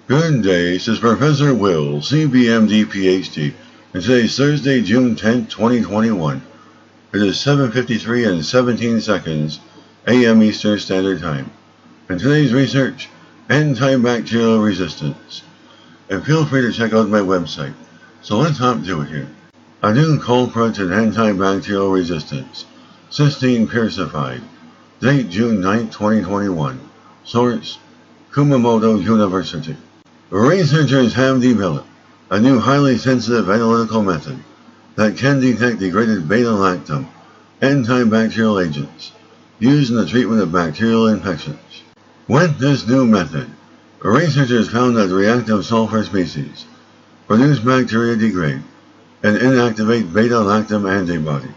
Good day, this is Professor Will, CBMD PhD, and today is Thursday, June 10th, 2021. It is 7:53 and 17 seconds a.m. Eastern Standard Time. And today's research, antibacterial resistance. And feel free to check out my website. So let's hop to it here. A new culprit in antibacterial resistance, cysteine purified. Date June 9th, 2021. Source, Kumamoto University. Researchers have developed a new highly sensitive analytical method that can detect degraded beta-lactam antibacterial agents used in the treatment of bacterial infections. With this new method, researchers found that reactive sulfur species produce bacteria degrade and inactivate beta-lactam antibodies.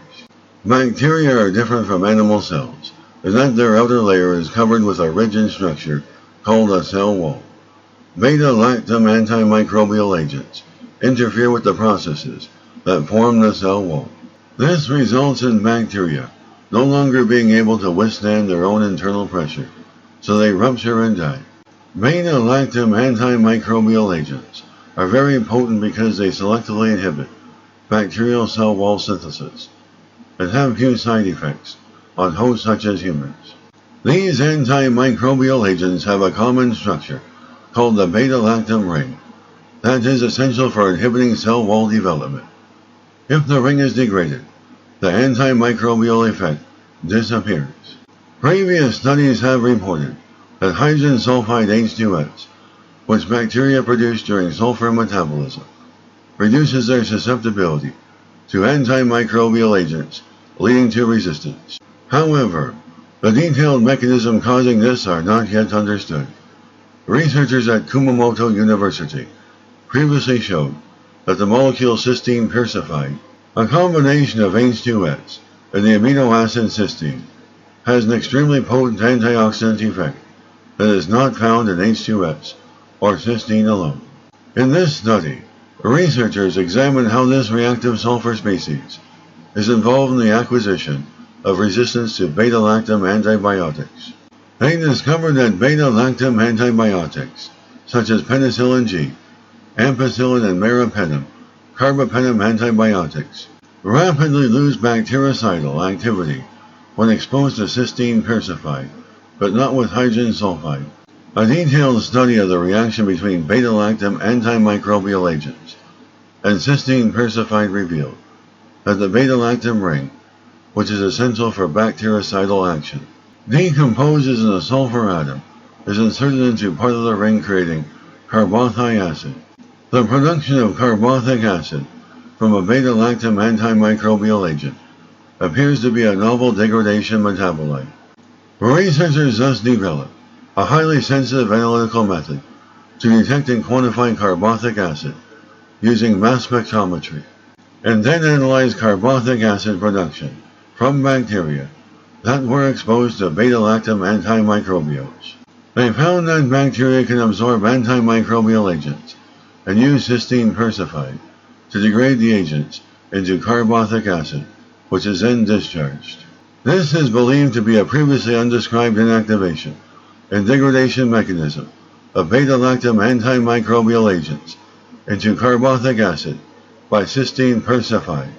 Bacteria are different from animal cells in that their outer layer is covered with a rigid structure called a cell wall. Beta-lactam antimicrobial agents interfere with the processes that form the cell wall. This results in bacteria no longer being able to withstand their own internal pressure, so they rupture and die. Beta-lactam antimicrobial agents are very potent because they selectively inhibit bacterial cell wall synthesis and have few side effects on hosts such as humans. These antimicrobial agents have a common structure called the beta-lactam ring that is essential for inhibiting cell wall development. If the ring is degraded, the antimicrobial effect disappears. Previous studies have reported that hydrogen sulfide H2S, which bacteria produce during sulfur metabolism, reduces their susceptibility to antimicrobial agents, leading to resistance. However, the detailed mechanism causing this are not yet understood. Researchers at Kumamoto University previously showed that the molecule cysteine purified, a combination of H2S and the amino acid cysteine, has an extremely potent antioxidant effect that is not found in H2S or cysteine alone. In this study, researchers examined how this reactive sulfur species is involved in the acquisition of resistance to beta-lactam antibiotics. They discovered that beta-lactam antibiotics, such as penicillin G, ampicillin and meropenem, carbapenem antibiotics, rapidly lose bactericidal activity when exposed to cysteine purified, but not with hydrogen sulfide. A detailed study of the reaction between beta-lactam antimicrobial agents and cysteine purified revealed that the beta-lactam ring, which is essential for bactericidal action, decomposes in a sulfur atom, is inserted into part of the ring, creating carbothic acid. The production of carbothic acid from a beta-lactam antimicrobial agent appears to be a novel degradation metabolite. Researchers thus developed a highly sensitive analytical method to detect and quantify carbothic acid using mass spectrometry, and then analyze carbothic acid production from bacteria that were exposed to beta-lactam antimicrobials. They found that bacteria can absorb antimicrobial agents and use cysteine purified to degrade the agents into carbothic acid, which is then discharged. This is believed to be a previously undescribed inactivation and degradation mechanism of beta-lactam antimicrobial agents into carbothic acid by cysteine purified.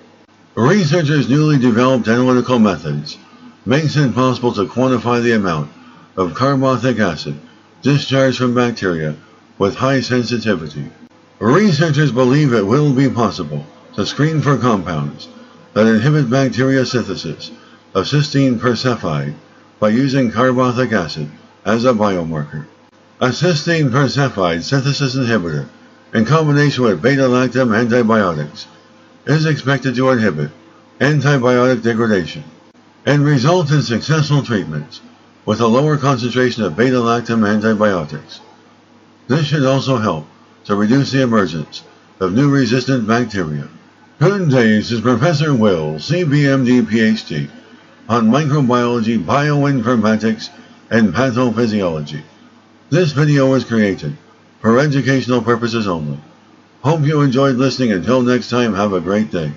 Researchers' newly developed analytical methods makes it possible to quantify the amount of carbothic acid discharged from bacteria with high sensitivity. Researchers believe it will be possible to screen for compounds that inhibit bacteria synthesis of cysteine purified by using carbothic acid as a biomarker. A cysteine purified synthesis inhibitor in combination with beta-lactam antibiotics is expected to inhibit antibiotic degradation and result in successful treatments with a lower concentration of beta-lactam antibiotics. This should also help to reduce the emergence of new resistant bacteria. Good day, this is Professor Will, CBMD PhD, on microbiology, bioinformatics, and pathophysiology. This video was created for educational purposes only. Hope you enjoyed listening. Until next time, have a great day.